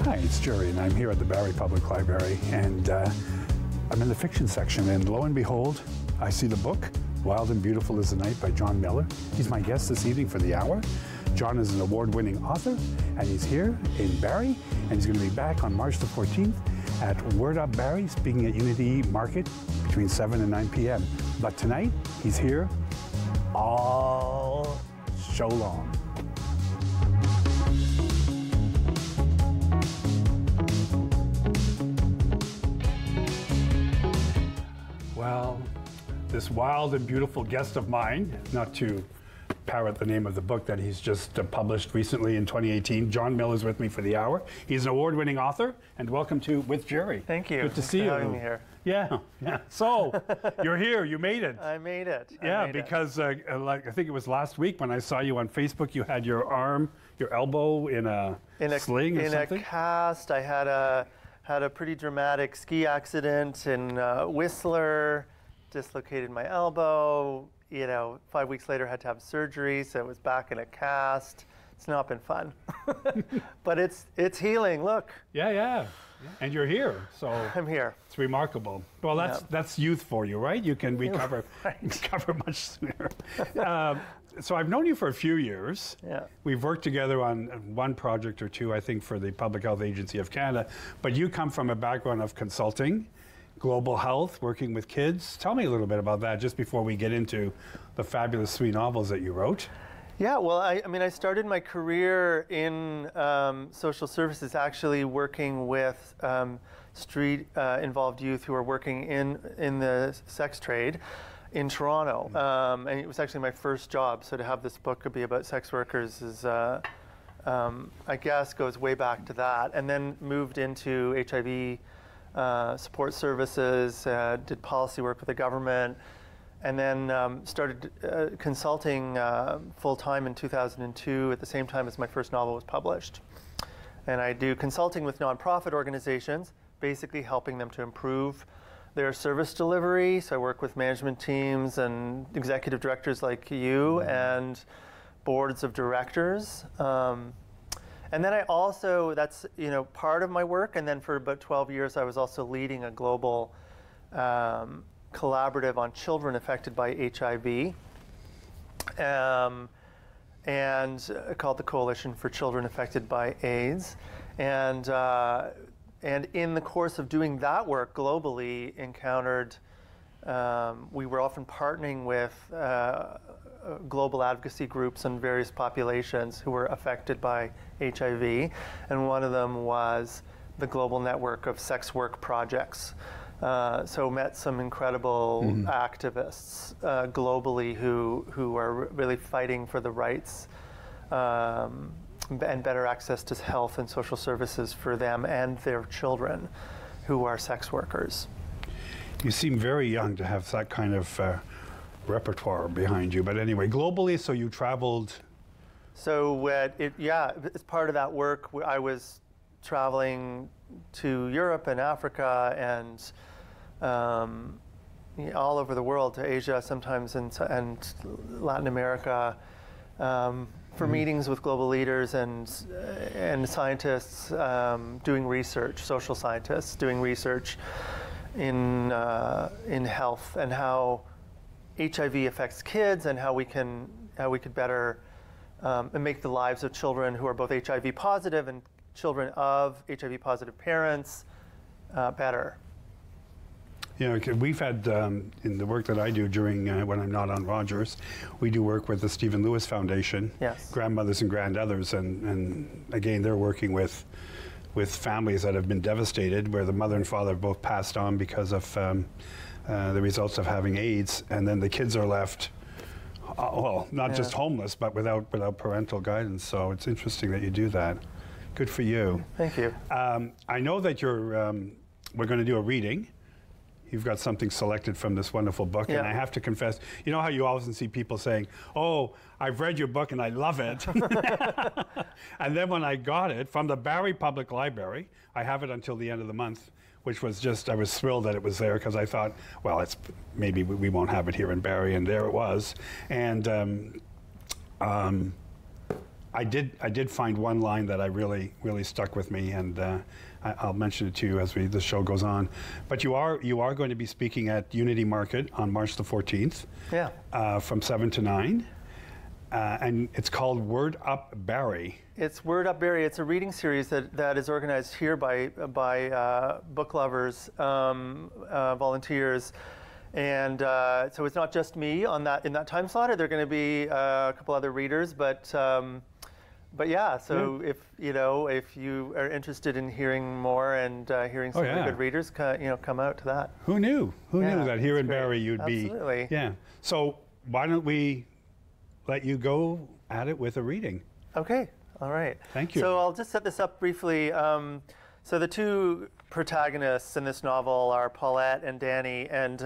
Hi, it's Gerry, and I'm here at the Barrie Public Library, and I'm in the fiction section, and lo and behold, I see the book, Wild and Beautiful is the Night by John Miller. He's my guest this evening for the hour. John is an award-winning author, and he's here in Barrie, and he's going to be back on March the 14th at Word Up Barrie, speaking at Unity Market between 7 and 9 p.m. But tonight, he's here all show long. Well, this wild and beautiful guest of mine, not to parrot the name of the book that he's just published recently in 2018, John Miller is with me for the hour. He's an award-winning author, and welcome to With Gerry. Thank you. Good to see you. Having me here. Yeah. So, you're here. You made it. I made it. Because like I think it was last week when I saw you on Facebook, you had your arm, your elbow in a sling or something? In a cast. I had a pretty dramatic ski accident in Whistler, dislocated my elbow. 5 weeks later had to have surgery, so it was back in a cast. It's not been fun, but it's healing. Look. Yeah. And you're here, so I'm here. It's remarkable. Well, that's youth for you, right? You can recover much sooner. So I've known you for a few years. Yeah. We've worked together on one project or two, I think, for the Public Health Agency of Canada. But you come from a background of consulting, global health, working with kids. Tell me a little bit about that, just before we get into the fabulous 3 novels that you wrote. Yeah, well, I started my career in social services, actually working with street-involved youth who are working in the sex trade in Toronto. And it was actually my first job, so to have this book be about sex workers is, I guess, goes way back to that. And then moved into HIV support services, did policy work with the government, and then started consulting full-time in 2002 at the same time as my first novel was published. And I do consulting with nonprofit organizations, basically helping them to improve their service delivery. So I work with management teams and executive directors like you and boards of directors. And then I also, that's part of my work, and then for about 12 years I was also leading a global collaborative on children affected by HIV, and called the Coalition for Children Affected by AIDS. And in the course of doing that work globally, encountered, we were often partnering with global advocacy groups and various populations who were affected by HIV, and one of them was the Global Network of Sex Work Projects. So met some incredible activists globally who are really fighting for the rights and better access to health and social services for them and their children who are sex workers. You seem very young to have that kind of repertoire behind you. But anyway, globally, so you traveled? So as part of that work, I was traveling to Europe and Africa and all over the world, to Asia sometimes, and Latin America, for meetings with global leaders and scientists doing research, social scientists doing research in health and how HIV affects kids and how we could better make the lives of children who are both HIV positive and children of HIV positive parents better. We've had, in the work that I do during, when I'm not on Rogers, we do work with the Stephen Lewis Foundation, Grandmothers and Grandothers, and again, they're working with families that have been devastated, where the mother and father have both passed on because of the results of having AIDS, and then the kids are left, well, not just homeless, but without parental guidance. So it's interesting that you do that. Good for you. Thank you. I know that we're going to do a reading. You've got something selected from this wonderful book, and I have to confess, you know how you often see people saying, "Oh, I've read your book and I love it." And then when I got it from the Barrie Public Library, I have it until the end of the month, which was just, I was thrilled that it was there, because I thought, well, maybe we won't have it here in Barrie, and there it was. And I did find one line that I really stuck with me, and I'll mention it to you as the show goes on. But you are going to be speaking at Unity Market on March the 14th. Yeah. From 7 to 9. And it's called Word Up Barrie. It's Word Up Barrie. It's a reading series that is organized here by book lovers, volunteers, and so it's not just me in that time slot. There are going to be a couple other readers, but yeah. So if you are interested in hearing more and hearing some really good readers, come out to that. Who knew? Who knew that here in Barrie you'd Absolutely. be? Yeah. So why don't we let you go at it with a reading? Okay. All right. Thank you. So I'll just set this up briefly. So the two protagonists in this novel are Paulette and Danny. And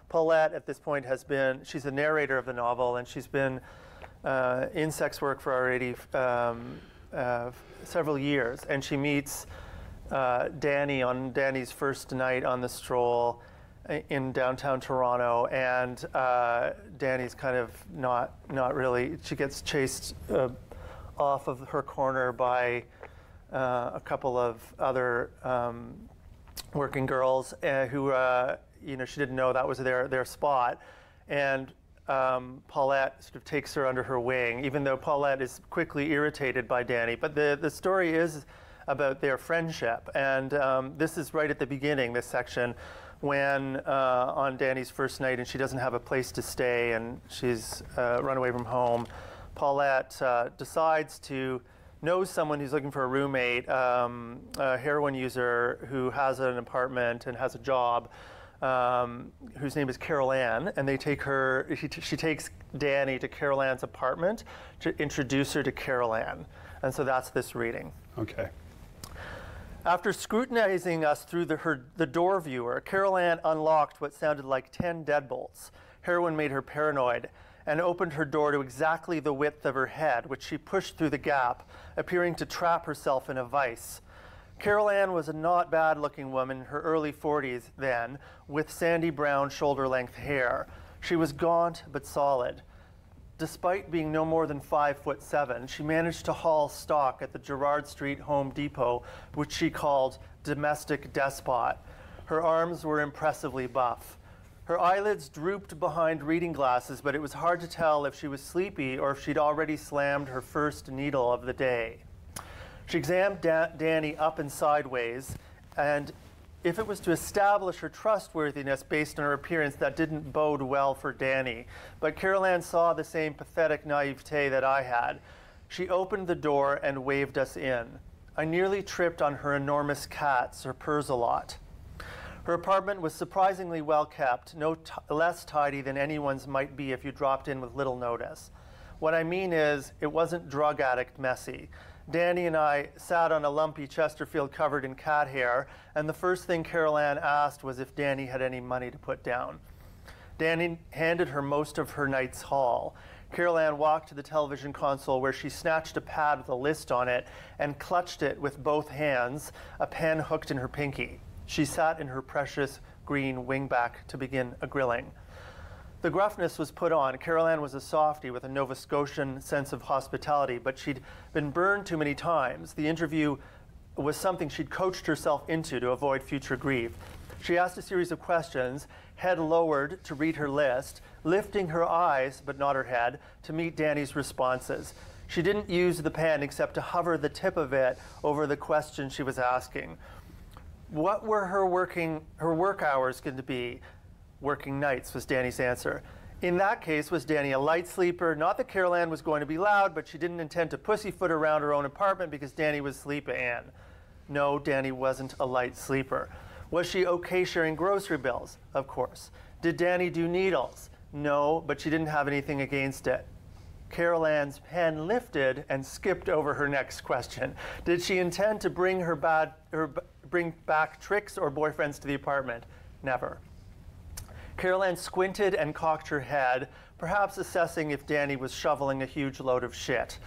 Paulette at this point she's the narrator of the novel, and she's been in sex work for already several years. And she meets Danny on Danny's first night on the stroll in downtown Toronto, and Danny's kind of not really. She gets chased off of her corner by a couple of other working girls who she didn't know that was their spot, and Paulette sort of takes her under her wing, even though Paulette is quickly irritated by Danny. But the story is about their friendship, and this is right at the beginning, this section, when on Danny's first night and she doesn't have a place to stay and she's run away from home, Paulette knows someone who's looking for a roommate, a heroin user who has an apartment and has a job, whose name is Carol Ann, and she takes Danny to Carol Ann's apartment to introduce her to Carol Ann. And so that's this reading. Okay. After scrutinizing us through the door viewer, Carol Ann unlocked what sounded like 10 deadbolts. Heroin made her paranoid and opened her door to exactly the width of her head, which she pushed through the gap, appearing to trap herself in a vice. Carol Ann was a not bad-looking woman in her early 40s then, with sandy brown shoulder-length hair. She was gaunt but solid. Despite being no more than 5'7", she managed to haul stock at the Gerrard Street Home Depot, which she called Domestic Despot. Her arms were impressively buff. Her eyelids drooped behind reading glasses, but it was hard to tell if she was sleepy or if she'd already slammed her first needle of the day. She examined Danny up and sideways, and if it was to establish her trustworthiness based on her appearance, that didn't bode well for Danny. But Carol Ann saw the same pathetic naivete that I had. She opened the door and waved us in. I nearly tripped on her enormous cat, Sir Purzelot. Her apartment was surprisingly well kept, less tidy than anyone's might be if you dropped in with little notice. What I mean is, it wasn't drug addict messy. Danny and I sat on a lumpy Chesterfield covered in cat hair, and the first thing Carol Ann asked was if Danny had any money to put down. Danny handed her most of her night's haul. Carol Ann walked to the television console where she snatched a pad with a list on it and clutched it with both hands, a pen hooked in her pinky. She sat in her precious green wingback to begin a grilling. The gruffness was put on. Carol Ann was a softie with a Nova Scotian sense of hospitality, but she'd been burned too many times. The interview was something she'd coached herself into to avoid future grief. She asked a series of questions, head lowered to read her list, lifting her eyes, but not her head, to meet Danny's responses. She didn't use the pen except to hover the tip of it over the question she was asking. What were her work hours going to be? Working nights was Danny's answer. In that case, was Danny a light sleeper? Not that Carol Ann was going to be loud, but she didn't intend to pussyfoot around her own apartment because Danny was sleeping. No, Danny wasn't a light sleeper. Was she okay sharing grocery bills? Of course. Did Danny do needles? No, but she didn't have anything against it. Carol Ann's pen lifted and skipped over her next question. Did she intend to bring bring back tricks or boyfriends to the apartment? Never. Carol Ann squinted and cocked her head, perhaps assessing if Danny was shoveling a huge load of shit.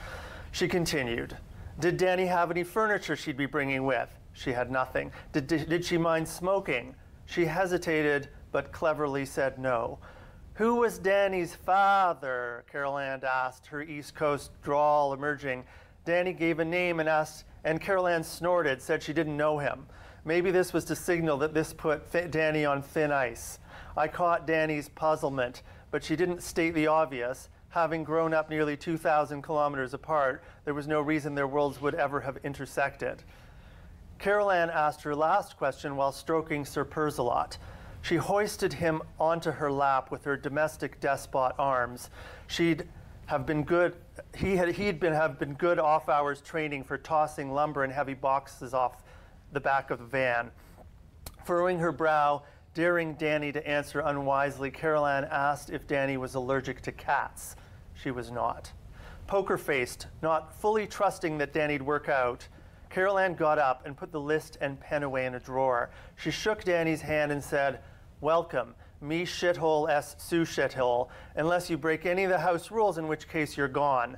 She continued. Did Danny have any furniture she'd be bringing with? She had nothing. Did she mind smoking? She hesitated, but cleverly said no. "Who was Danny's father?" Carol Ann asked, her East Coast drawl emerging. Danny gave a name and Carol Ann snorted, said she didn't know him. Maybe this was to signal that this put Danny on thin ice. I caught Danny's puzzlement, but she didn't state the obvious. Having grown up nearly 2,000 kilometers apart, there was no reason their worlds would ever have intersected. Carol Ann asked her last question while stroking Sir Perceval. She hoisted him onto her lap with her domestic despot arms. He'd have been good off-hours training for tossing lumber and heavy boxes off the back of the van. Furrowing her brow, daring Danny to answer unwisely, Carol Ann asked if Danny was allergic to cats. She was not. Poker-faced, not fully trusting that Danny'd work out, Carol Ann got up and put the list and pen away in a drawer. She shook Danny's hand and said, "Welcome, me shithole s Sue shithole, unless you break any of the house rules, in which case you're gone."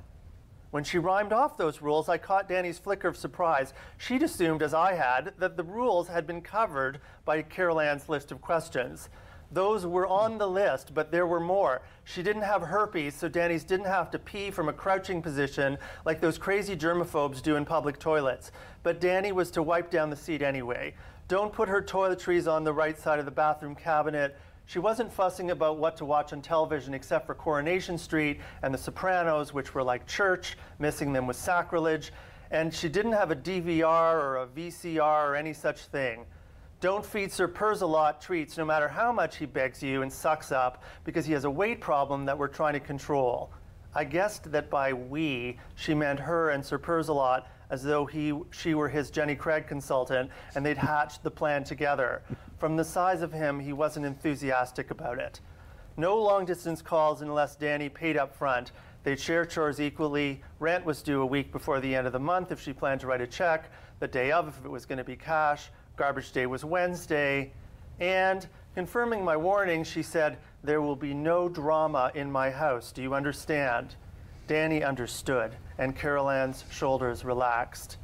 When she rhymed off those rules, I caught Danny's flicker of surprise. She'd assumed, as I had, that the rules had been covered by Carol Ann's list of questions. Those were on the list, but there were more. She didn't have herpes, so Danny's didn't have to pee from a crouching position like those crazy germaphobes do in public toilets. But Danny was to wipe down the seat anyway. Don't put her toiletries on the right side of the bathroom cabinet. She wasn't fussing about what to watch on television except for Coronation Street and The Sopranos, which were like church. Missing them was sacrilege. And she didn't have a DVR or a VCR or any such thing. Don't feed Sir Perceval treats no matter how much he begs you and sucks up, because he has a weight problem that we're trying to control. I guessed that by we, she meant her and Sir Perceval, as though she were his Jenny Craig consultant, and they'd hatched the plan together. From the size of him, he wasn't enthusiastic about it. No long-distance calls unless Danny paid up front. They'd share chores equally. Rent was due a week before the end of the month if she planned to write a check, the day of if it was going to be cash. Garbage day was Wednesday. And, confirming my warning, she said, "There will be no drama in my house. Do you understand?" Danny understood, and Carol Ann's shoulders relaxed.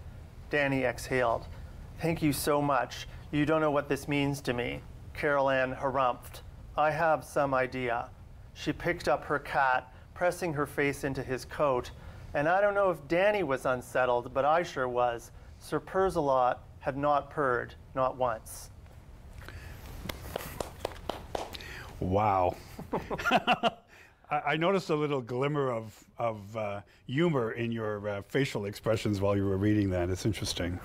Danny exhaled. "Thank you so much. You don't know what this means to me." Carol Ann harumphed. "I have some idea." She picked up her cat, pressing her face into his coat. And I don't know if Danny was unsettled, but I sure was. Sir Perceval had not purred, not once. Wow. I noticed a little glimmer of humor in your facial expressions while you were reading that. It's interesting.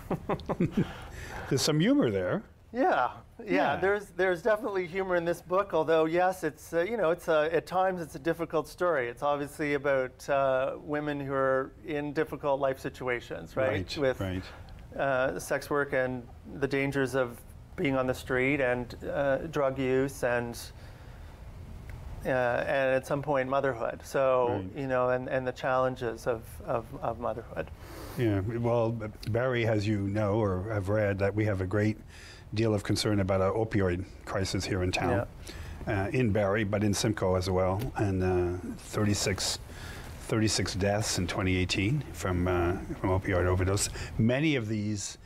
There's some humor there. Yeah. There's definitely humor in this book. Although yes, it's at times it's a difficult story. It's obviously about women who are in difficult life situations, right? With sex work and the dangers of being on the street and drug use and at some point motherhood. So and the challenges of motherhood. Yeah. Well, Barrie, as you know or have read, that we have a great deal of concern about an opioid crisis here in town, in Barrie, but in Simcoe as well, and 36 deaths in 2018 from opioid overdose. Many of these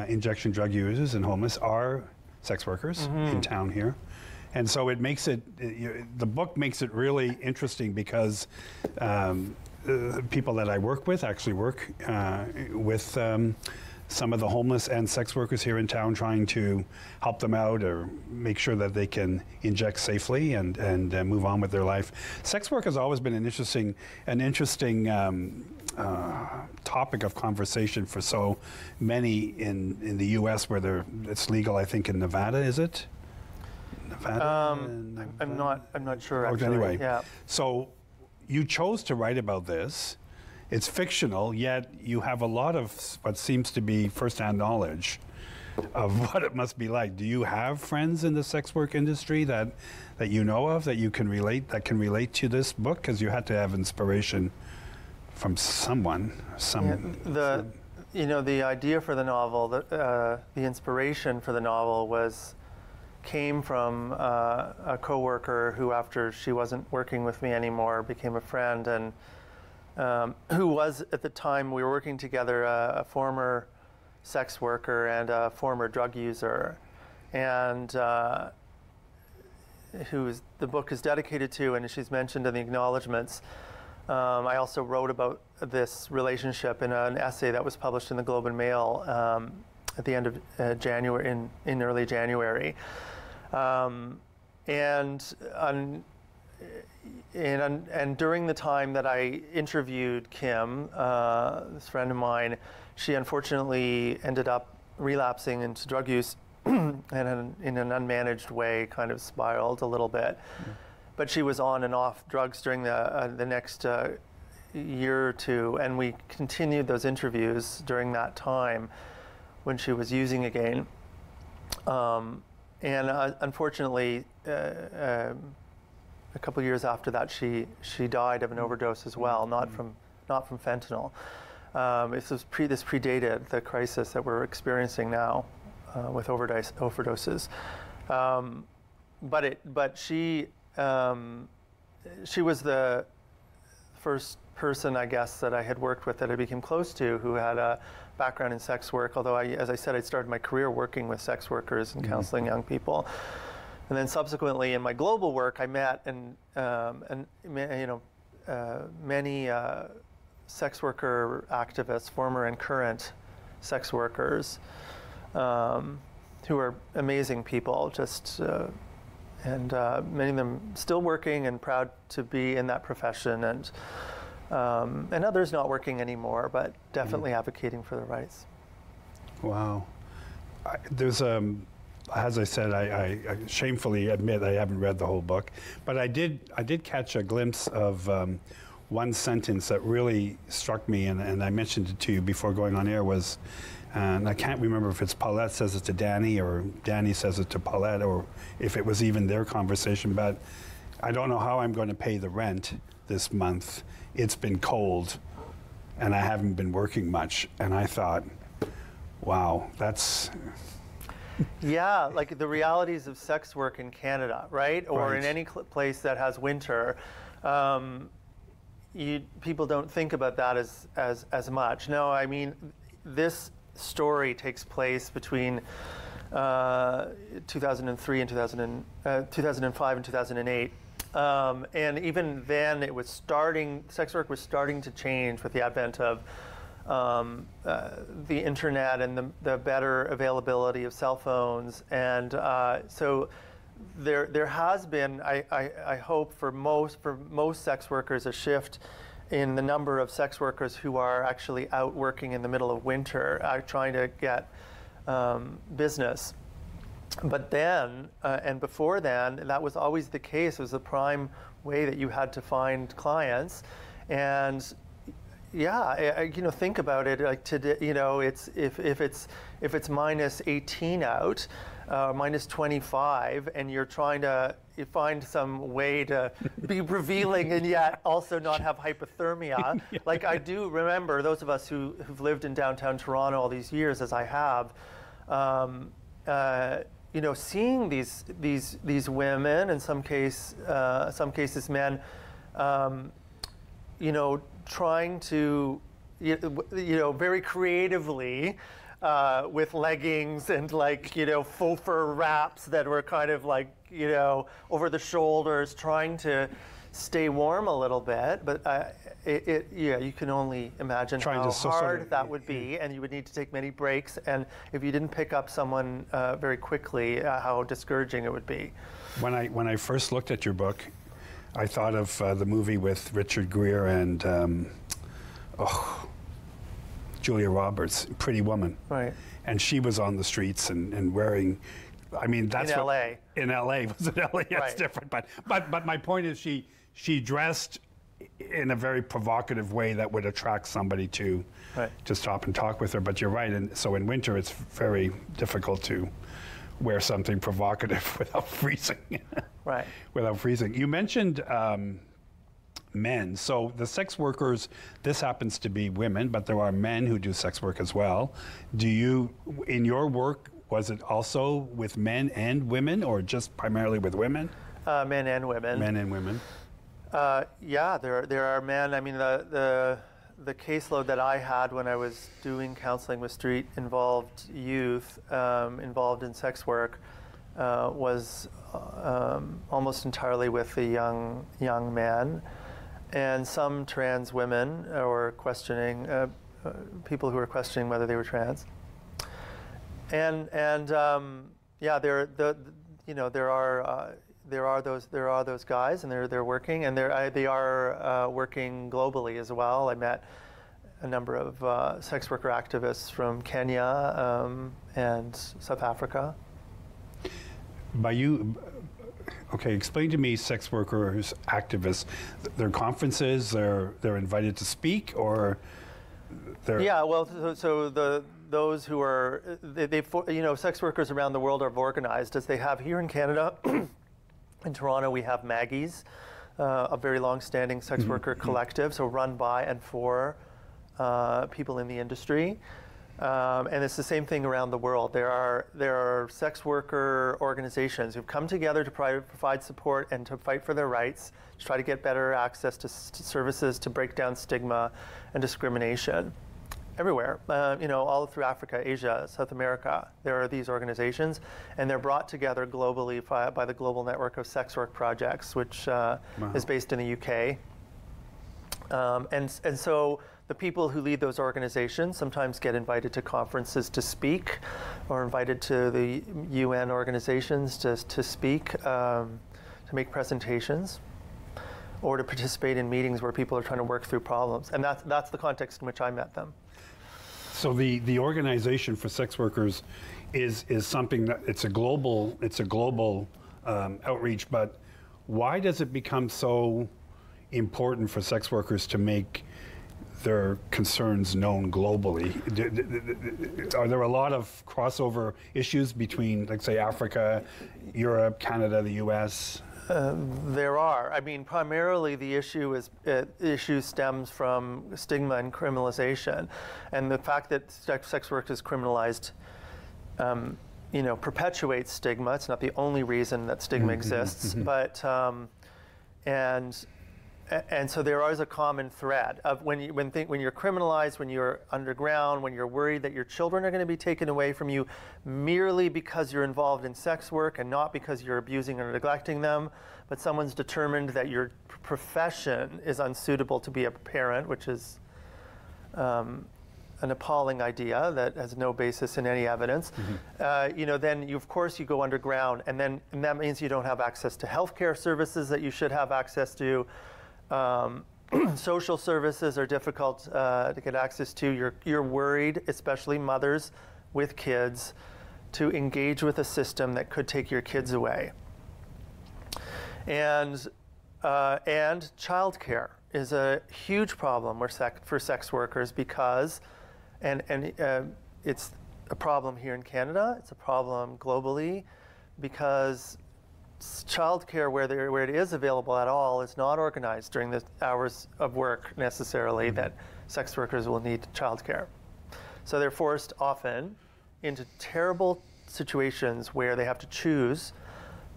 injection drug users and homeless are sex workers in town here. And so it makes it, the book makes it really interesting because people that I work with actually work with some of the homeless and sex workers here in town, trying to help them out or make sure that they can inject safely and move on with their life. Sex work has always been an interesting topic of conversation for so many in the U.S. where it's legal. I think in Nevada, is it? Nevada? I'm not sure. Actually. Anyway, yeah. So you chose to write about this. It's fictional, yet you have a lot of what seems to be first-hand knowledge of what it must be like. Do you have friends in the sex work industry that you know of that can relate to this book? Because you had to have inspiration from someone. The idea for the novel, the inspiration for the novel came from a coworker who, after she wasn't working with me anymore, became a friend, and who was, at the time we were working together, a former sex worker and a former drug user. And the book is dedicated to, and she's mentioned in the acknowledgments. I also wrote about this relationship in an essay that was published in the Globe and Mail at the end of January, in early January. And during the time that I interviewed Kim, this friend of mine, she unfortunately ended up relapsing into drug use and in an unmanaged way kind of spiraled a little bit. But she was on and off drugs during the next year or two, and we continued those interviews during that time when she was using again. Unfortunately, a couple of years after that, she died of an overdose as well, not from fentanyl. This predated the crisis that we're experiencing now with overdoses. But she was the first person, I guess, that I had worked with that I became close to who had a background in sex work, although as I said, I started my career working with sex workers and counseling young people. And then subsequently in my global work, I met many sex worker activists, former and current sex workers, who are amazing people, and many of them still working and proud to be in that profession, and others not working anymore, but definitely advocating for their rights. Wow. There's as I said, I shamefully admit I haven't read the whole book, but I did catch a glimpse of one sentence that really struck me, and I mentioned it to you before going on air, was, and I can't remember if it's Paulette says it to Danny or Danny says it to Paulette, or if it was even their conversation, but I don't know how I'm going to pay the rent this month. It's been cold and I haven't been working much. And I thought, wow, that's... Yeah, like the realities of sex work in Canada, right? Or Right. in any place that has winter. People don't think about that as much. No, I mean, this story takes place between 2003 and 2005 and 2008. And even then, sex work was starting to change with the advent of the internet and the better availability of cell phones. And so there has been, I hope, for most sex workers, a shift in the number of sex workers who are actually out working in the middle of winter, trying to get business. But then, and before then, that was always the case. It was the prime way that you had to find clients. And yeah, think about it. Like today, it's if it's minus 18 out, minus 25, and you're trying to find some way to be revealing and yet also not have hypothermia. Yeah. Like I do remember those of us who've lived in downtown Toronto all these years, as I have. Seeing these women, in some cases men, trying to, very creatively, with leggings and faux fur wraps that were kind of over the shoulders, trying to stay warm a little bit, but you can only imagine how hard that would be, and you would need to take many breaks, and if you didn't pick up someone very quickly, how discouraging it would be. When I first looked at your book, I thought of the movie with Richard Gere and Julia Roberts, Pretty Woman. Right. And she was on the streets and wearing, I mean, that's in LA. In LA, was it LA? That's Right. different. But my point is she dressed in a very provocative way that would attract somebody to stop and talk with her. But you're right, and so in winter it's very difficult to wear something provocative without freezing. Right. Without freezing. You mentioned men. So the sex workers, this happens to be women, but there are men who do sex work as well. Do you, in your work, was it also with men and women, or just primarily with women? Men and women. Men and women. Yeah, there are men. I mean, the caseload that I had when I was doing counseling with street-involved youth involved in sex work, was almost entirely with a young man, and some trans women or questioning people who were questioning whether they were trans. And yeah, there are those guys, and they're working, and they are working globally as well. I met a number of sex worker activists from Kenya and South Africa. Okay, explain to me sex workers, activists. They're conferences. They're invited to speak, or they're those who are sex workers around the world are organized as they have here in Canada. In Toronto, we have Maggie's, a very long-standing sex worker collective, so run by and for people in the industry. And it's the same thing around the world. There are sex worker organizations who've come together to provide support and to fight for their rights, to try to get better access to services, to break down stigma and discrimination. Everywhere, all through Africa, Asia, South America, there are these organizations, and they're brought together globally by the Global Network of Sex Work Projects, which is based in the UK. And so the people who lead those organizations sometimes get invited to conferences to speak, or invited to the UN organizations to speak, to make presentations, or to participate in meetings where people are trying to work through problems. And that's the context in which I met them. So the organization for sex workers is something that it's a global outreach. But why does it become so important for sex workers to make their concerns known globally? Are there a lot of crossover issues between, like, say, Africa, Europe, Canada, the U.S.? There are. I mean, primarily the issue stems from stigma and criminalization, and the fact that sex work is criminalized, perpetuates stigma. It's not the only reason that stigma exists, but and so there is a common thread of when you're criminalized, when you're underground, when you're worried that your children are going to be taken away from you merely because you're involved in sex work and not because you're abusing or neglecting them, but someone's determined that your profession is unsuitable to be a parent, which is an appalling idea that has no basis in any evidence. Then of course you go underground, and that means you don't have access to healthcare services that you should have access to. Social services are difficult to get access to. You're worried, especially mothers with kids, to engage with a system that could take your kids away. And childcare is a huge problem for sex workers because, and it's a problem here in Canada. It's a problem globally because childcare, where it is available at all, is not organized during the hours of work necessarily that sex workers will need childcare. So they're forced often into terrible situations where they have to choose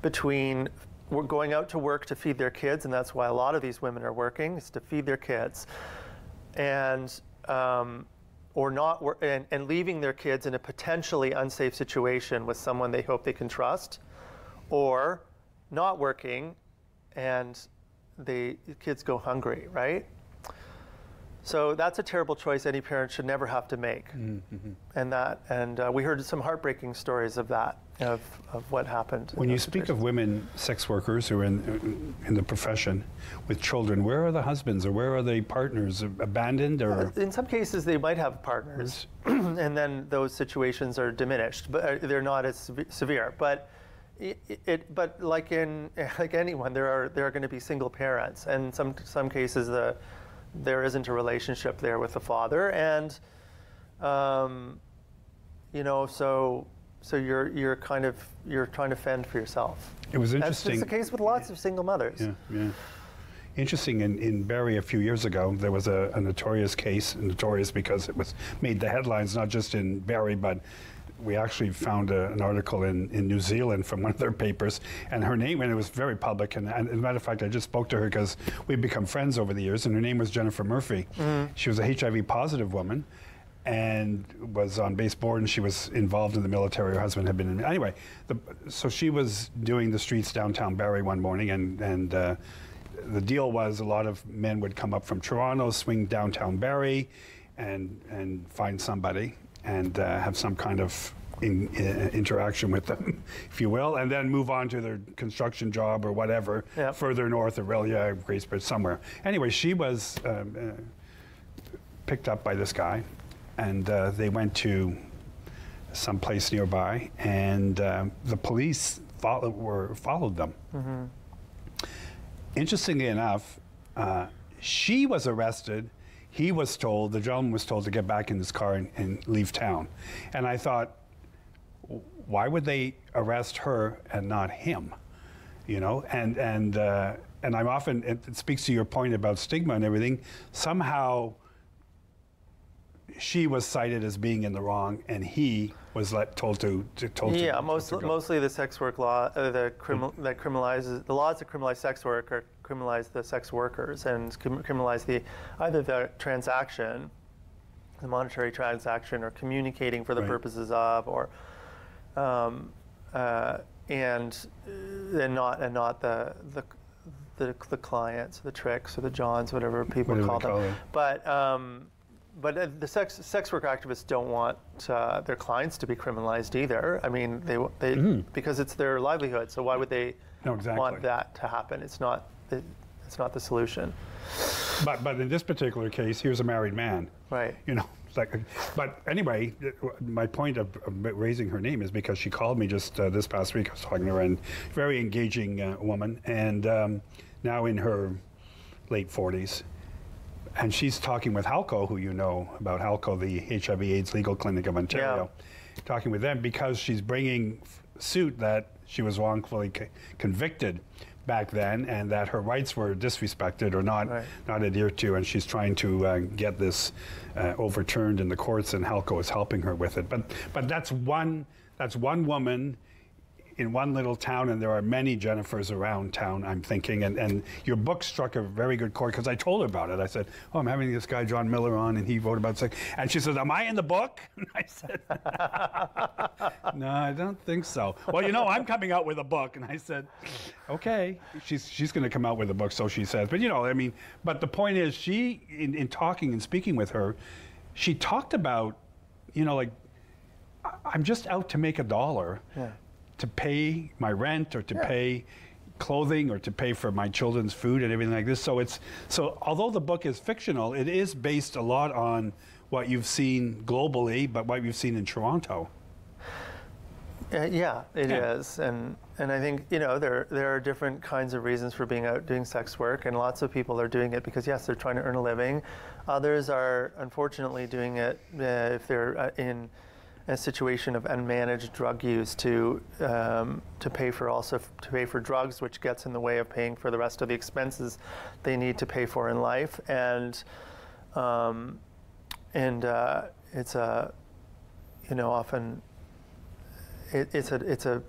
between going out to work to feed their kids, and that's why a lot of these women are working, is to feed their kids, and or not and leaving their kids in a potentially unsafe situation with someone they hope they can trust, or not working and the kids go hungry, right? So that's a terrible choice any parent should never have to make. And we heard some heartbreaking stories of that, of what happened. When you speak of women sex workers who are in the profession with children, where are the husbands, or where are the partners? Abandoned, or? In some cases they might have partners, and then those situations are diminished, but they're not as severe. But but like anyone, there are going to be single parents, and some cases there isn't a relationship there with the father, and so you're trying to fend for yourself. It was interesting. That's the case with lots of single mothers. Yeah. Interesting. In Barrie a few years ago, there was a notorious case, notorious because it made the headlines not just in Barrie, but we actually found an article in New Zealand from one of their papers, and her name, and it was very public, and as a matter of fact, I just spoke to her because we've become friends over the years, and her name was Jennifer Murphy. She was a HIV positive woman, and was on base board, and she was involved in the military. Her husband had been in. Anyway, so she was doing the streets downtown Barrie one morning, and the deal was a lot of men would come up from Toronto, swing downtown Barrie, and find somebody and have some kind of interaction with them, if you will, and then move on to their construction job or whatever, further north, Aurelia, Gracebridge, somewhere. Anyway, she was picked up by this guy, and they went to some place nearby, and the police followed them. Mm-hmm. Interestingly enough, she was arrested. He was told, the gentleman was told to get back in his car and leave town. And I thought, why would they arrest her and not him? You know, and I'm often, it speaks to your point about stigma and everything, somehow she was cited as being in the wrong, and he was told to yeah, mostly the sex work law, that criminalizes, the laws that criminalize sex work or criminalize the sex workers and criminalize either the transaction, the monetary transaction, or communicating for the purposes of, or and not the clients, the tricks, or the Johns, whatever people call them. But the sex work activists don't want their clients to be criminalized either. I mean, they because it's their livelihood. So why would they want that to happen? It's not the solution. But in this particular case, here's a married man. Right. You know, but anyway, my point of raising her name is because she called me just this past week. I was talking to her, and very engaging woman, and now in her late 40s. And she's talking with Halco, who you know about Halco, the HIV/AIDS legal clinic of Ontario, talking with them because she's bringing suit that she was wrongfully convicted back then, and that her rights were disrespected or not adhered to, and she's trying to get this overturned in the courts, and Halco is helping her with it. But that's one woman in one little town, and there are many Jennifers around town, I'm thinking, and your book struck a very good chord, because I told her about it. I said, oh, I'm having this guy, John Miller, on, and he wrote about sex. And she says, am I in the book? And I said, no, I don't think so. Well, you know, I'm coming out with a book. And I said, okay, she's going to come out with a book, so she says. But, you know, I mean, but the point is, she, in talking and speaking with her, she talked about, you know, like, I'm just out to make $1. Yeah. To pay my rent, or to pay clothing, or to pay for my children's food and everything like this. So although the book is fictional, it is based a lot on what you've seen globally, but what you've seen in Toronto. Yeah, it is, and I think, you know, there are different kinds of reasons for being out doing sex work, and lots of people are doing it because, yes, they're trying to earn a living. Others are unfortunately doing it if they're in a situation of unmanaged drug use to pay for drugs, which gets in the way of paying for the rest of the expenses they need to pay for in life, and it's a, you know, often it's a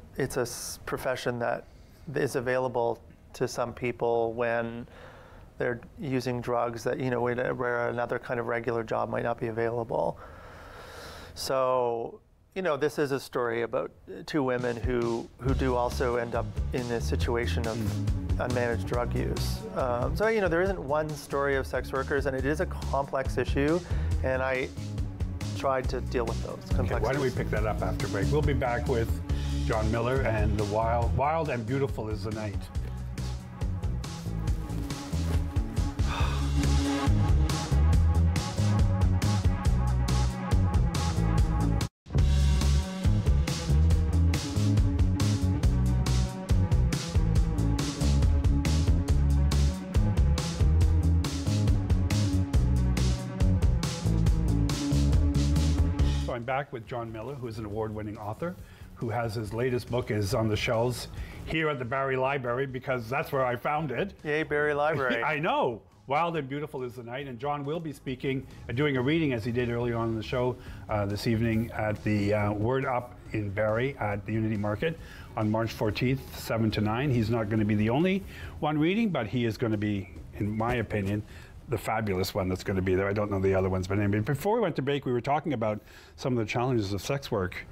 profession that is available to some people when they're using drugs that, you know, where another kind of regular job might not be available. So, you know, this is a story about two women who do also end up in this situation of unmanaged drug use. So, you know, there isn't one story of sex workers, and it is a complex issue, and I tried to deal with those complexities. Okay, why don't we pick that up after break? We'll be back with John Miller and the Wild and Beautiful is the Night. I'm back with John Miller, who is an award-winning author, who has his latest book is on the shelves here at the Barrie Library, because that's where I found it. Yay, Barrie Library. I know. Wild and Beautiful is the Night, and John will be speaking, doing a reading, as he did earlier on in the show this evening at the Word Up in Barrie at the Unity Market on March 14th, 7 to 9. He's not going to be the only one reading, but he is going to be, in my opinion, the fabulous one that's going to be there. I don't know the other ones, but anyway, before we went to break, we were talking about some of the challenges of sex work,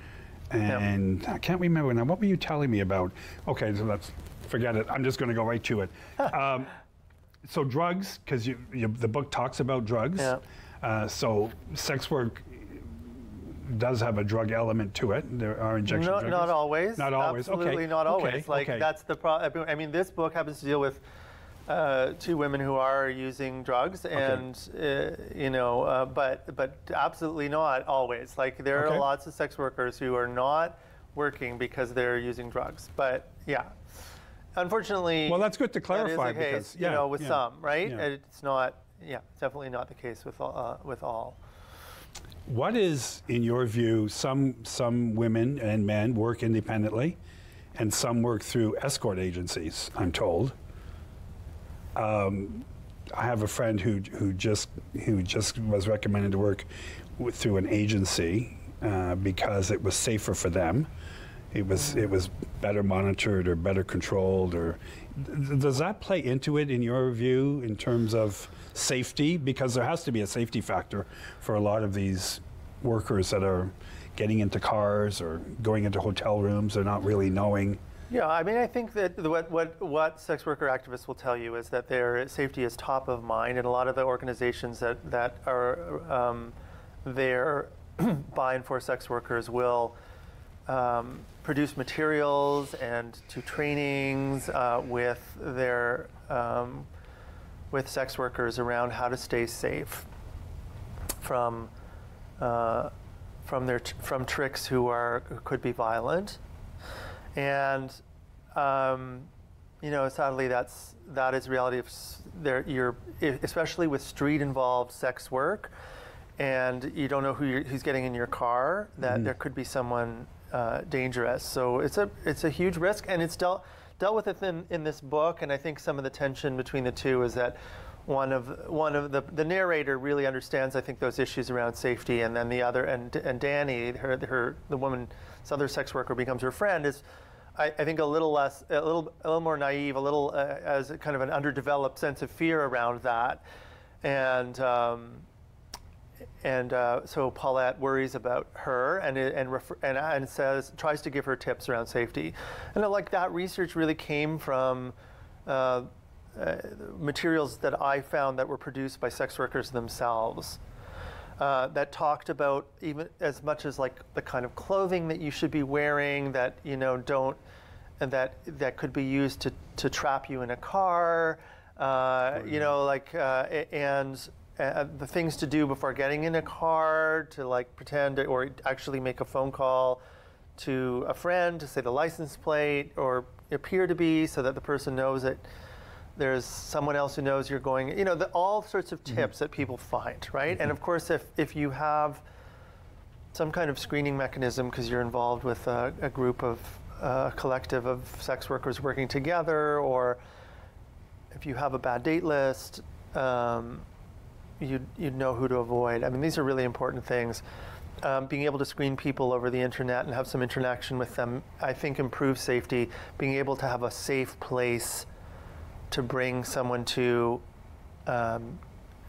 and I can't remember now. What were you telling me about? Okay, so let's forget it. I'm just going to go right to it. So drugs, because the book talks about drugs. Yeah. So sex work does have a drug element to it. There are injection drugs. Not always. Not always. Absolutely okay. not always. Okay. Like okay. that's the problem. I mean, this book happens to deal with 2 women who are using drugs, and you know, but absolutely not always. Like there are lots of sex workers who are not working because they're using drugs. But yeah. Unfortunately, well, that's good to clarify that is the case, because, you know, with some, right? Yeah. It's not, it's definitely not the case with all. What is, in your view, some women and men work independently, and some work through escort agencies, I'm told. I have a friend who just was recommended to work through an agency because it was safer for them. It was better monitored or better controlled, or does that play into it in your view in terms of safety? Because there has to be a safety factor for a lot of these workers that are getting into cars or going into hotel rooms. They're not really knowing. Yeah, I mean, I think that what sex worker activists will tell you is that their safety is top of mind, and a lot of the organizations that are there by and for sex workers will produce materials and do trainings with their with sex workers around how to stay safe from tricks who could be violent, and you know, sadly that is reality of especially with street involved sex work, and you don't know who's getting in your car, that there could be someone dangerous. So it's a huge risk, and it's dealt with it in this book. And I think some of the tension between the two is that one of the narrator really understands, I think, those issues around safety, and then the other, and Danny, the woman, this other sex worker, becomes her friend, is I think a little more naive, a little as a kind of an underdeveloped sense of fear around that, and so Paulette worries about her and tries to give her tips around safety. And like that research really came from materials that I found that were produced by sex workers themselves that talked about even as much as like the kind of clothing that you should be wearing that, you know, that could be used to trap you in a car, you know, like, and the things to do before getting in a car, to like pretend or actually make a phone call to a friend to say the license plate or appear to be, so that the person knows that there's someone else who knows you're going, you know, all sorts of tips that people find, right? And of course, if you have some kind of screening mechanism because you're involved with a group of a collective of sex workers working together, or if you have a bad date list, you'd know who to avoid. I mean, these are really important things. Being able to screen people over the internet and have some interaction with them, I think, improves safety. Being able to have a safe place to bring someone to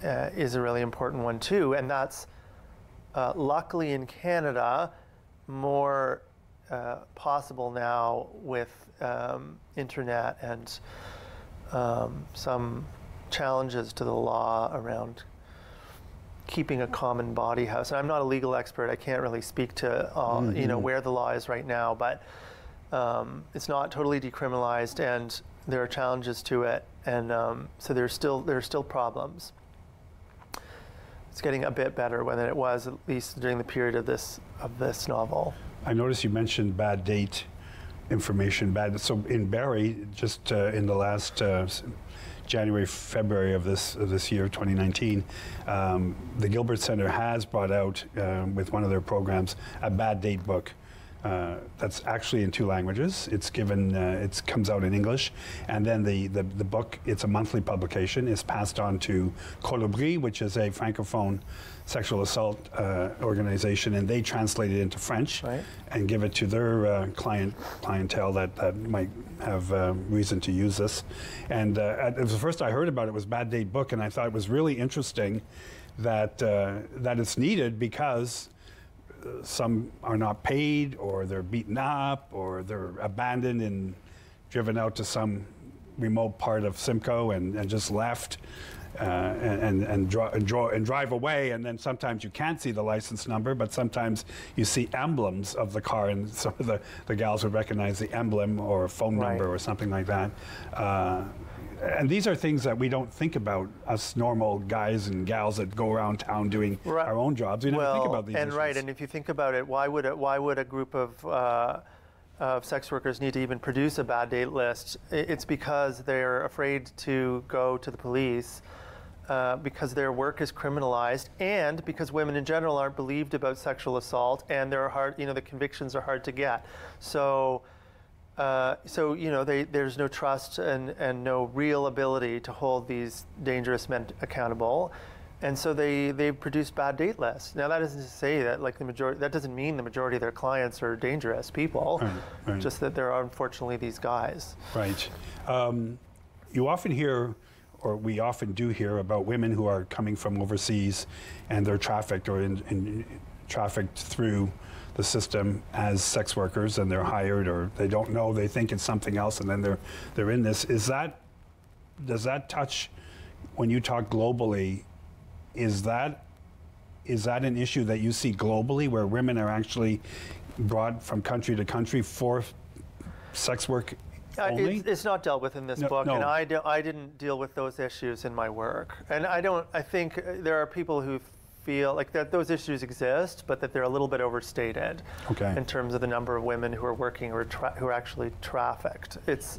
is a really important one too. And that's luckily in Canada more possible now with internet and some challenges to the law around keeping a common body house. And I'm not a legal expert. I can't really speak to you know, where the law is right now, but it's not totally decriminalized, and there are challenges to it, and so there are still problems. It's getting a bit better than it was, at least during the period of this novel. I noticed you mentioned bad date information. So in Barrie, just in the last January, February of this year, 2019, the Gilbert Centre has brought out with one of their programs a bad date book that's actually in 2 languages. It's given, it comes out in English, and then the book, it's a monthly publication, is passed on to Colibri, which is a Francophone sexual assault organization, and they translate it into French and give it to their clientele that might have reason to use this. And the first I heard about it was Bad Date Book, and I thought it was really interesting that that it's needed because some are not paid, or they're beaten up, or they're abandoned and driven out to some remote part of Simcoe and just left and drive away. And then sometimes you can't see the license number, but sometimes you see emblems of the car, and some of the gals would recognize the emblem or phone number or something like that. And these are things that we don't think about, us normal guys and gals that go around town doing our own jobs. We never think about these issues. And if you think about it, why would a group of sex workers need to even produce a bad date list? It's because they're afraid to go to the police, because their work is criminalized, and because women in general aren't believed about sexual assault, and they're hard, the convictions are hard to get. So there's no trust and no real ability to hold these dangerous men accountable, and so they produce bad date lists. Now that isn't to say that that doesn't mean the majority of their clients are dangerous people, just that there are unfortunately these guys. Right. You often hear, or we often do hear, about women who are coming from overseas and they're trafficked or trafficked through the system as sex workers, and they're hired, or they don't know, they think it's something else, and then they're in this. Does that touch, when you talk globally, is that an issue that you see globally, where women are actually brought from country to country for sex work only? It's not dealt with in this book, and I didn't deal with those issues in my work. And I think there are people who feel like that those issues exist, but that they're a little bit overstated in terms of the number of women who are working or who are actually trafficked. It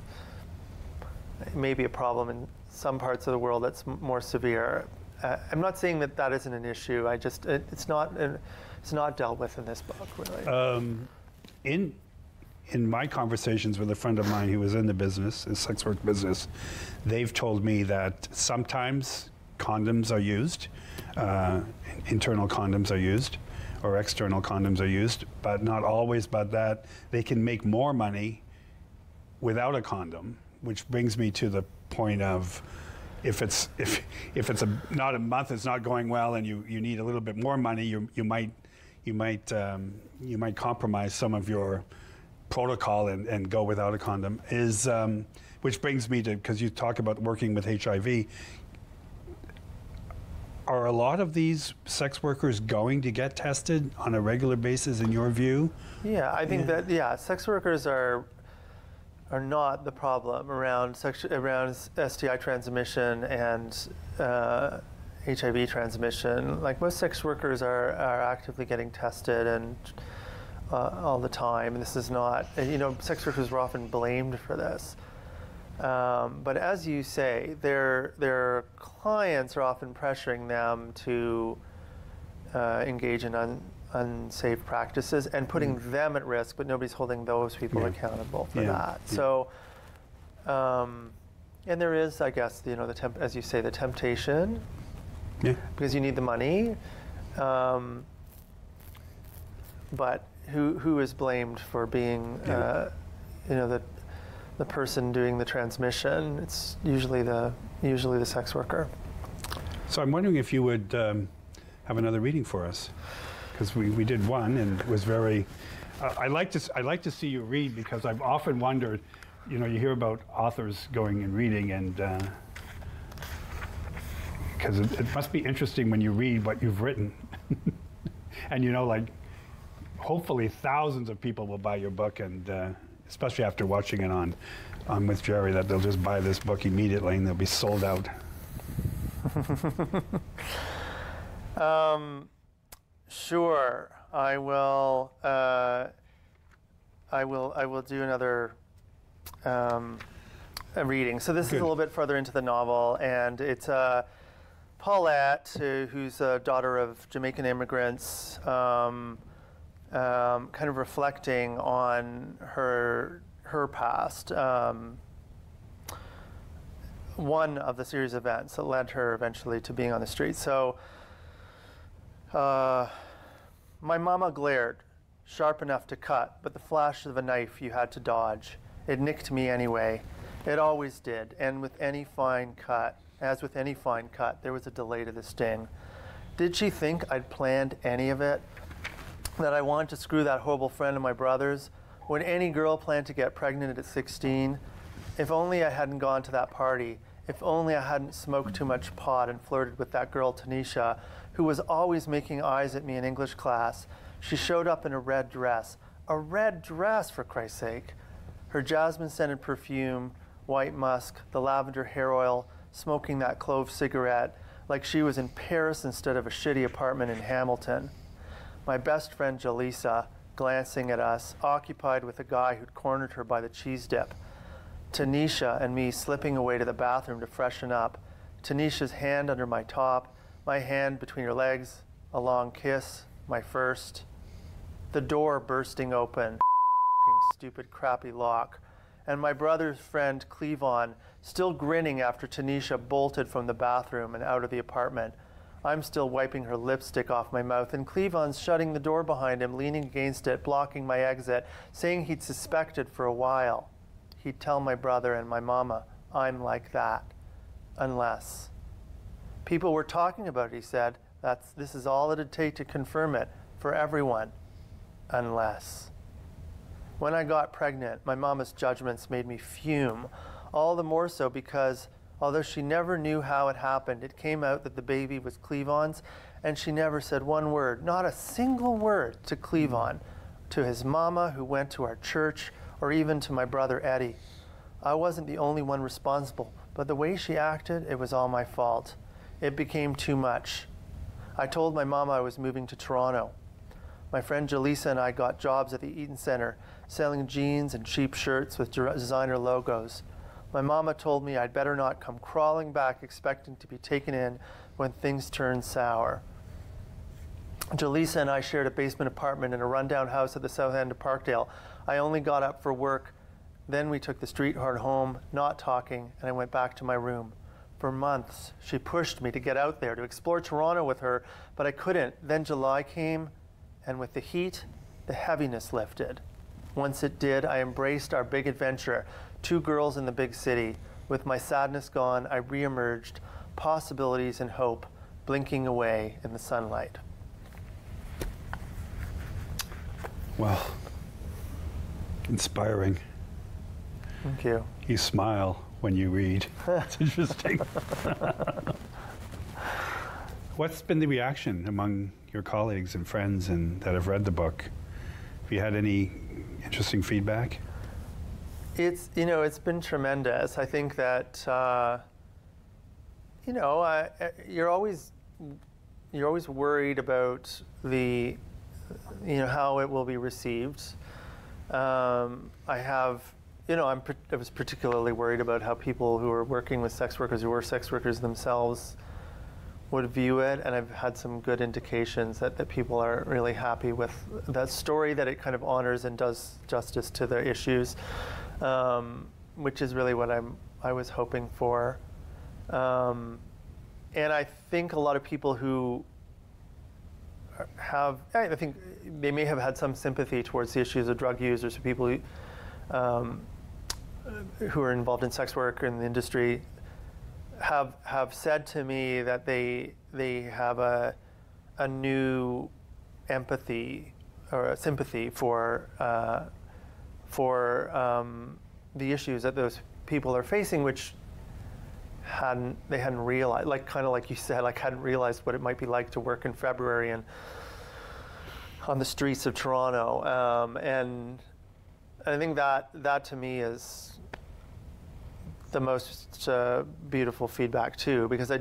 may be a problem in some parts of the world that's more severe. I'm not saying that isn't an issue. It's not dealt with in this book, really. In my conversations with a friend of mine who was in the business, the sex work business, they've told me that sometimes condoms are used. Internal condoms are used, or external condoms are used, but not always. But that they can make more money without a condom, which brings me to the point of if it's not a month, it's not going well, and you need a little bit more money, you might compromise some of your protocol and go without a condom. Which brings me to, because you talk about working with HIV. Are a lot of these sex workers going to get tested on a regular basis, in your view? Yeah, I think that sex workers are not the problem around STI transmission and HIV transmission. Like, most sex workers are actively getting tested and all the time. And this is not, sex workers were often blamed for this. But as you say, their clients are often pressuring them to engage in unsafe practices and putting them at risk, but nobody's holding those people accountable for that. So, and there is, I guess, as you say, the temptation, because you need the money. But who is blamed for being, the person doing the transmission? It's usually the sex worker. So I'm wondering if you would have another reading for us, because we did one, and it was very. I like to see you read, because I've often wondered, you hear about authors going and reading, and because it must be interesting when you read what you've written, and hopefully thousands of people will buy your book, and especially after watching it on with Gerry, that they'll just buy this book immediately and they'll be sold out. Sure, I will do another reading. So this is a little bit further into the novel, and it's Paulette, who's a daughter of Jamaican immigrants. kind of reflecting on her past. One of the series of events that led her eventually to being on the street. So my mama glared, sharp enough to cut, but the flash of a knife you had to dodge. It nicked me anyway. It always did. And with any fine cut, as with any fine cut, there was a delay to the sting. Did she think I'd planned any of it? That I wanted to screw that horrible friend of my brother's? Would any girl plan to get pregnant at 16? If only I hadn't gone to that party. If only I hadn't smoked too much pot and flirted with that girl Tanisha, who was always making eyes at me in English class. She showed up in a red dress. A red dress, for Christ's sake. Her jasmine-scented perfume, white musk, the lavender hair oil, smoking that clove cigarette, like she was in Paris instead of a shitty apartment in Hamilton. My best friend Jaleesa, glancing at us, occupied with a guy who'd cornered her by the cheese dip. Tanisha and me slipping away to the bathroom to freshen up. Tanisha's hand under my top, my hand between her legs, a long kiss, my first. The door bursting open, stupid crappy lock. And my brother's friend Cleavon, still grinning after Tanisha bolted from the bathroom and out of the apartment. I'm still wiping her lipstick off my mouth, and Cleavon's shutting the door behind him, leaning against it, blocking my exit, saying he'd suspected for a while. He'd tell my brother and my mama, I'm like that. Unless. People were talking about it, he said. This is all it'd take to confirm it, for everyone. Unless. When I got pregnant, my mama's judgments made me fume. All the more so because, although she never knew how it happened, it came out that the baby was Cleavon's, and she never said one word, not a single word to Cleavon, to his mama who went to our church, or even to my brother Eddie. I wasn't the only one responsible, but the way she acted, it was all my fault. It became too much. I told my mama I was moving to Toronto. My friend Jaleesa and I got jobs at the Eaton Centre, selling jeans and cheap shirts with designer logos. My mama told me I'd better not come crawling back expecting to be taken in when things turned sour. Jaleesa and I shared a basement apartment in a rundown house at the south end of Parkdale. I only got up for work. Then we took the streetcar home, not talking, and I went back to my room. For months, she pushed me to get out there, to explore Toronto with her, but I couldn't. Then July came, and with the heat, the heaviness lifted. Once it did, I embraced our big adventure, 2 girls in the big city. With my sadness gone, I reemerged, possibilities and hope blinking away in the sunlight. Well, inspiring. Thank you. You smile when you read. It's interesting. What's been the reaction among your colleagues and friends that have read the book? Have you had any interesting feedback? It's been tremendous. I think that you're always worried about how it will be received. I was particularly worried about how people who are working with sex workers, who were sex workers themselves, would view it, and I've had some good indications that people are really happy with that story, that it kind of honors and does justice to the issues, which is really what I was hoping for. And I think a lot of people who I think they may have had some sympathy towards the issues of drug users, or people who are involved in sex work in the industry, have said to me that they have a new empathy or a sympathy for the issues that those people are facing, which they hadn't realized, kind of like you said, hadn't realized what it might be like to work in February and on the streets of Toronto. And I think that to me is the most beautiful feedback too, because I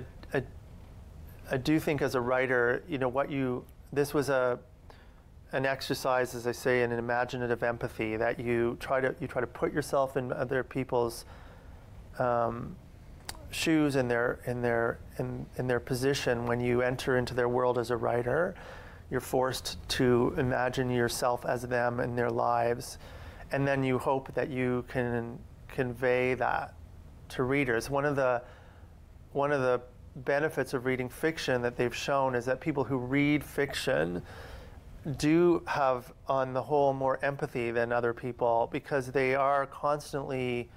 do think as a writer, this was an exercise, as I say, in an imaginative empathy, that you try to put yourself in other people's shoes, in their position when you enter into their world as a writer. you're forced to imagine yourself as them in their lives, and then you hope that you can convey that to readers. One of the benefits of reading fiction that they've shown is that people who read fiction do have, on the whole, more empathy than other people, because they are constantly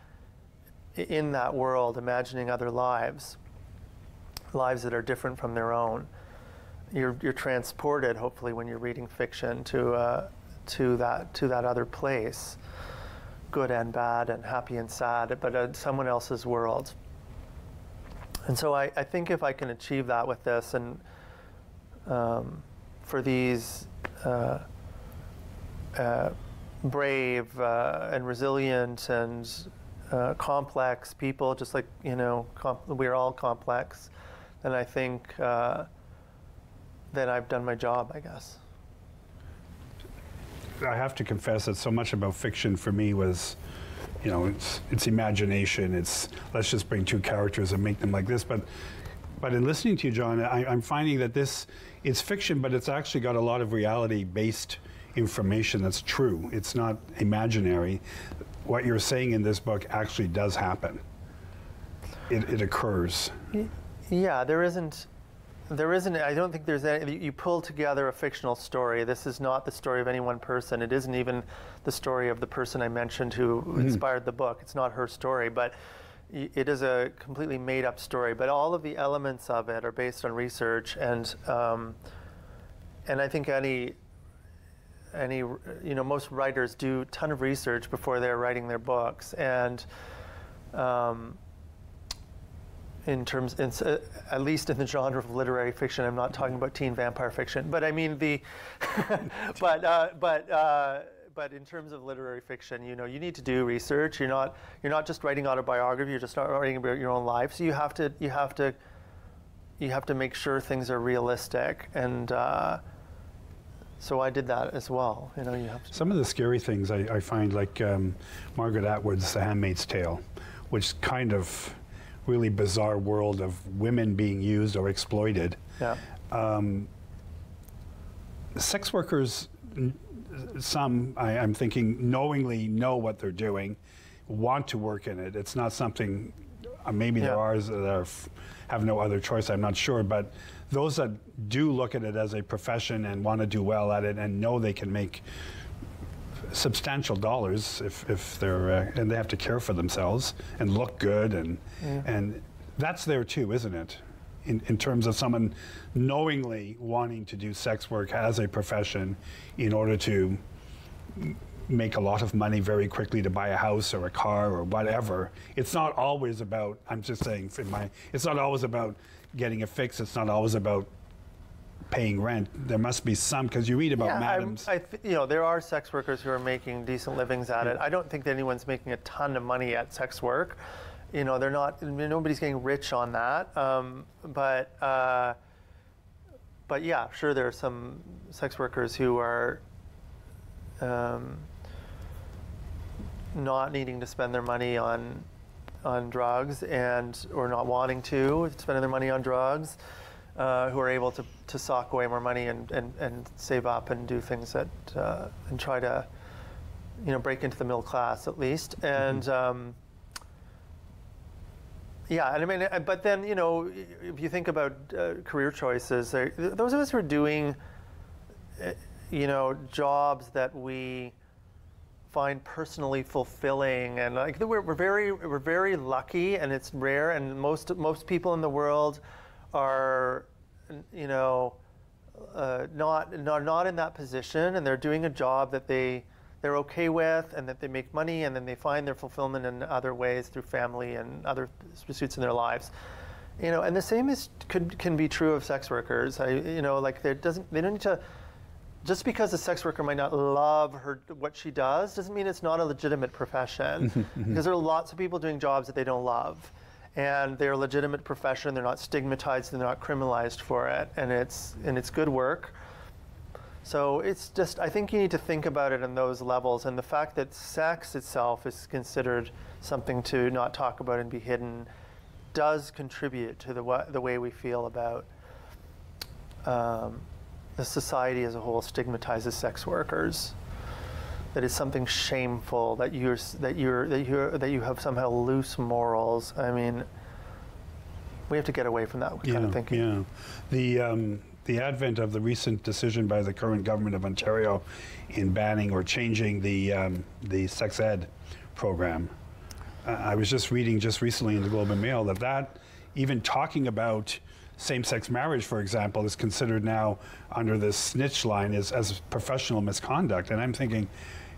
in that world, imagining other lives that are different from their own. You're transported, hopefully, when you're reading fiction to that other place, good and bad, and happy and sad, but someone else's world. And so I think if I can achieve that with this, and for these brave and resilient and complex people, just like, we're all complex, then I think then I've done my job, I guess. I have to confess that so much about fiction for me was, it's imagination. It's, let's just bring two characters and make them like this. But in listening to you, John, I'm finding that it's fiction, but it's actually got a lot of reality-based information that's true. It's not imaginary. What you're saying in this book actually does happen. It occurs. Yeah, there isn't, I don't think there's any, you pull together a fictional story. This is not the story of any one person. It isn't even the story of the person I mentioned who inspired the book. It's not her story, but it is a completely made-up story. But all of the elements of it are based on research, and I think most writers do a ton of research before they're writing their books, and at least in the genre of literary fiction, I'm not talking about teen vampire fiction, but I mean but in terms of literary fiction, you need to do research. You're not just writing autobiography. You're just not writing about your own life. So you have to make sure things are realistic, and so I did that as well. You have to. Some of the scary things I find, like Margaret Atwood's The Handmaid's Tale, which kind of really bizarre world of women being used or exploited. Yeah. Sex workers, some, I'm thinking, knowingly know what they're doing, want to work in it. It's not something, maybe there are that have no other choice, I'm not sure, but those that do look at it as a profession and want to do well at it and know they can make substantial dollars if they're and they have to care for themselves and look good, and that's there too, isn't it? In terms of someone knowingly wanting to do sex work as a profession in order to make a lot of money very quickly to buy a house or a car or whatever. It's not always about, I'm just saying, it's not always about getting a fix. It's not always about paying rent. There must be some, because you read about madams. There are sex workers who are making decent livings at it. I don't think that anyone's making a ton of money at sex work. They're not. Nobody's getting rich on that. But yeah, sure, there are some sex workers who are not needing to spend their money on drugs, or not wanting to spend their money on drugs. Who are able to sock away more money and save up and do things that and try to break into the middle class at least. And yeah, and I mean, but then if you think about career choices, those of us who are doing jobs that we find personally fulfilling, and like we're very lucky, and it's rare, and most people in the world are not in that position, and they're doing a job that they're okay with, and that they make money, and then they find their fulfillment in other ways through family and other pursuits in their lives. And the same can be true of sex workers. They don't need to, just because a sex worker might not love what she does doesn't mean it's not a legitimate profession. Because there are lots of people doing jobs that they don't love. And they're a legitimate profession. They're not stigmatized. They're not criminalized for it, and it's good work. So it's just, I think you need to think about it on those levels, and the fact that sex itself is considered something to not talk about and be hidden does contribute to the way we feel about the society as a whole stigmatizes sex workers. That is something shameful. That you have somehow loose morals. I mean, we have to get away from that kind of thinking. Yeah, the advent of the recent decision by the current government of Ontario in banning or changing the sex ed program. I was just reading just recently in the Globe and Mail that even talking about same-sex marriage, for example, is considered now under this snitch line as professional misconduct. And I'm thinking,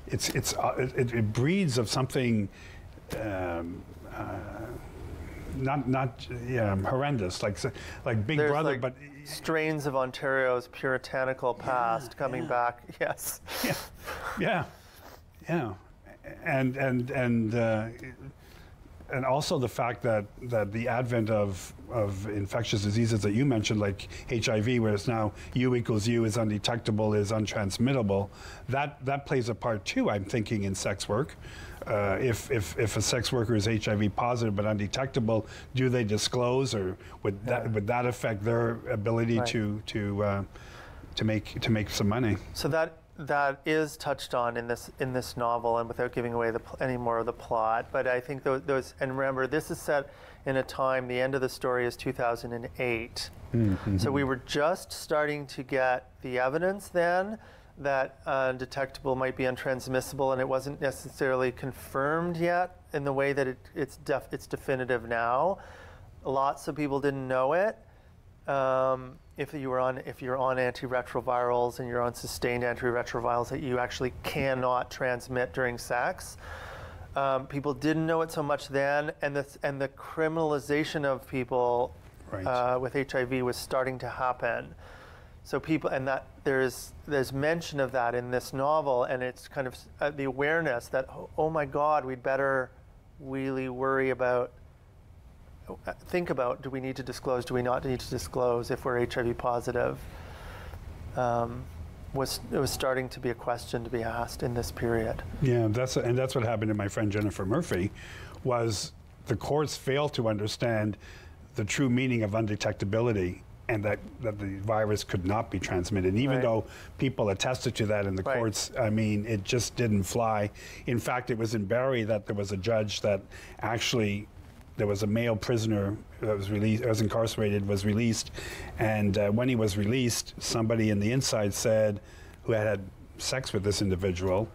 it breeds of something horrendous, like Big Brother, like but strains of Ontario's puritanical past coming back. Yes. Yeah. And also the fact that the advent of infectious diseases that you mentioned, like HIV, where it's now U equals U is undetectable, is untransmittable, that plays a part too, I'm thinking, in sex work. If a sex worker is HIV positive but undetectable, do they disclose, or would that affect their ability to make some money? So that is touched on in this novel, and without giving away any more of the plot. But I think those, and remember, this is set in a time. The end of the story is 2008, so we were just starting to get the evidence then that undetectable might be untransmissible, and it wasn't necessarily confirmed yet in the way that it's definitive now. Lots of people didn't know it. If you're on antiretrovirals and you're on sustained antiretrovirals that you actually cannot transmit during sex, people didn't know it so much then, and the criminalization of people with HIV was starting to happen. So people, and that there's mention of that in this novel, and it's kind of the awareness that, oh my God, we'd better really worry about. Think about, do we need to disclose, do we not need to disclose if we're HIV positive? It was starting to be a question to be asked in this period. Yeah, that's what happened to my friend Jennifer Murphy, was the courts failed to understand the true meaning of undetectability, and that the virus could not be transmitted. And even though people attested to that in the courts, I mean, it just didn't fly. In fact, it was in Barrie that there was a judge that actually, there was a male prisoner that was released, was incarcerated, was released, and when he was released, somebody in the inside said, who had sex with this individual,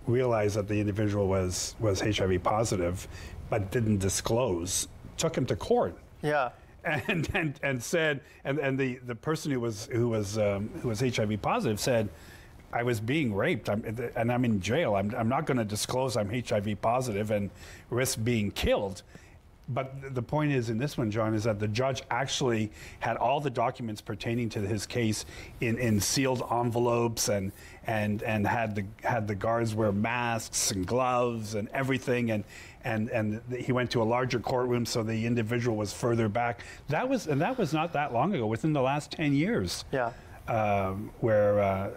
realized that the individual was HIV positive, but didn't disclose, took him to court. Yeah. And said, and the person who was HIV positive said, I was being raped, and I'm in jail. I'm not going to disclose I'm HIV positive and risk being killed. But the point is, in this one, John, is that the judge actually had all the documents pertaining to his case in sealed envelopes, and had the guards wear masks and gloves and everything, and he went to a larger courtroom, so the individual was further back. That was not that long ago, within the last 10 years. Yeah.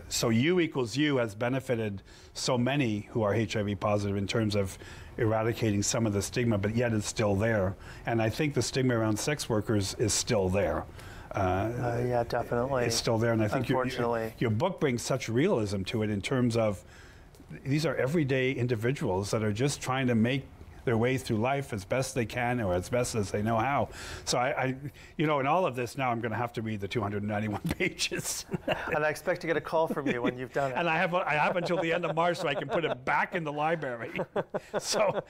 So U equals U has benefited so many who are HIV positive in terms of eradicating some of the stigma, but yet it's still there. And I think the stigma around sex workers is still there. Yeah, definitely. It's still there, and I think your book brings such realism to it in terms of these are everyday individuals that are just trying to make their way through life as best they can, or as best as they know how. So I in all of this now, I'm going to have to read the 291 pages. And I expect to get a call from you when you've done it. And I have until the end of March, so I can put it back in the library. So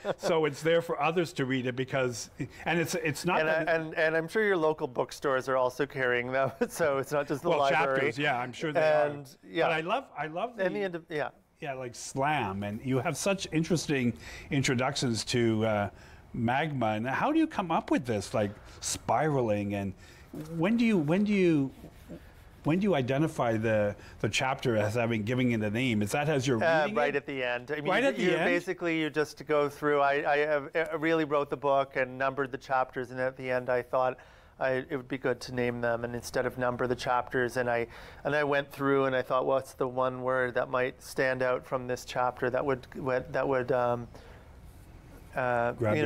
it's there for others to read it, because, and it's not. And I'm sure your local bookstores are also carrying them, so it's not just the library. Chapters, yeah, I'm sure they are. Yeah. But I love the. Yeah, like Slam, and you have such interesting introductions to magma. And how do you come up with this, like spiraling? And when do you identify the chapter as giving it a name? Is that as you're reading right it? at the end. I mean, right at the end? Basically, you just go through. I really wrote the book and numbered the chapters, and at the end, I thought it would be good to name them, and instead of number the chapters, and I went through and I thought, what's the one word that might stand out from this chapter that would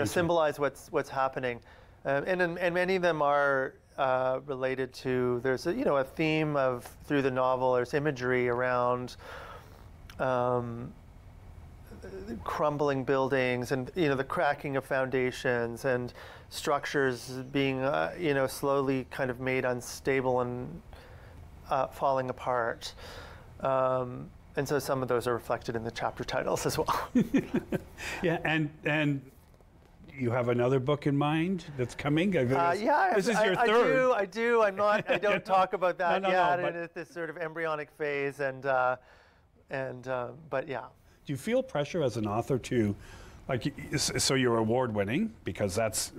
symbolize what's happening, and many of them are related to, there's a theme of, through the novel, there's imagery around crumbling buildings and the cracking of foundations and structures being slowly kind of made unstable and falling apart. And so some of those are reflected in the chapter titles as well. Yeah, and you have another book in mind that's coming? Yeah, this is your third. I do. I don't talk about that yet. But in this sort of embryonic phase, but yeah. Do you feel pressure as an author to, so you're award winning because that's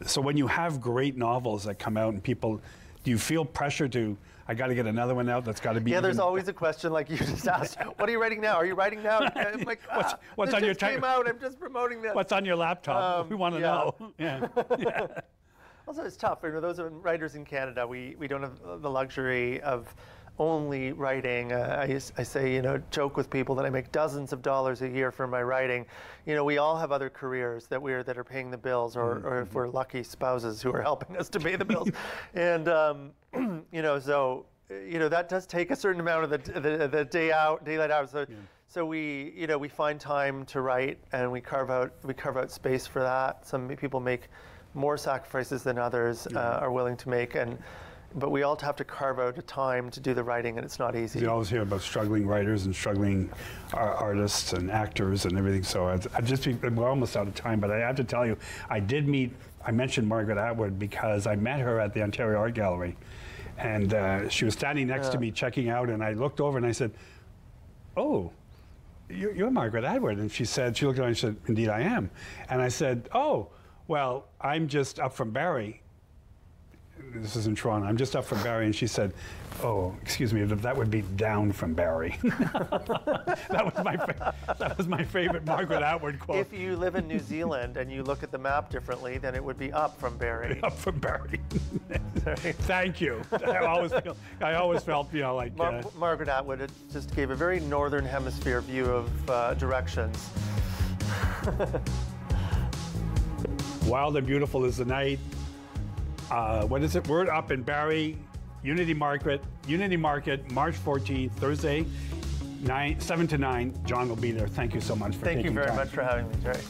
so when you have great novels that come out and people, do you feel pressure to, I got to get another one out that's got to be. Yeah, there's always a question like you just asked. What are you writing now? Are you writing now? I'm like, what's this on your just came out. I'm just promoting this. What's on your laptop? We want to know. Yeah. Yeah. Also, it's tough. Those are writers in Canada. We don't have the luxury of only writing. I say, joke with people that I make dozens of dollars a year from my writing. We all have other careers that are paying the bills, or if we're lucky, spouses who are helping us to pay the bills. And so that does take a certain amount of the daylight hours. So we find time to write, and we carve out space for that. Some people make more sacrifices than others are willing to make, but we all have to carve out a time to do the writing, and it's not easy. You always hear about struggling writers and struggling artists and actors and everything. So we're almost out of time, but I have to tell you, I mentioned Margaret Atwood because I met her at the Ontario Art Gallery, and she was standing next to me checking out, and I looked over and I said, "Oh, you're Margaret Atwood." And she looked at me and she said, "Indeed I am." And I said, "Oh, well, I'm just up from Barrie." This is in Toronto. I'm just up from Barrie, and she said, "Oh, excuse me, that would be down from Barrie." that was my favorite Margaret Atwood quote. If you live in New Zealand and you look at the map differently, then it would be up from Barrie. Up from Barrie. Thank you. I always felt, like Margaret Atwood just gave a very northern hemisphere view of directions. Wild and Beautiful is the Night. What is it? We're up in Barrie, Unity Market, March 14th, Thursday, 7 to 9. John will be there. Thank you so much for taking time. Thank you very much for having me, Gerry.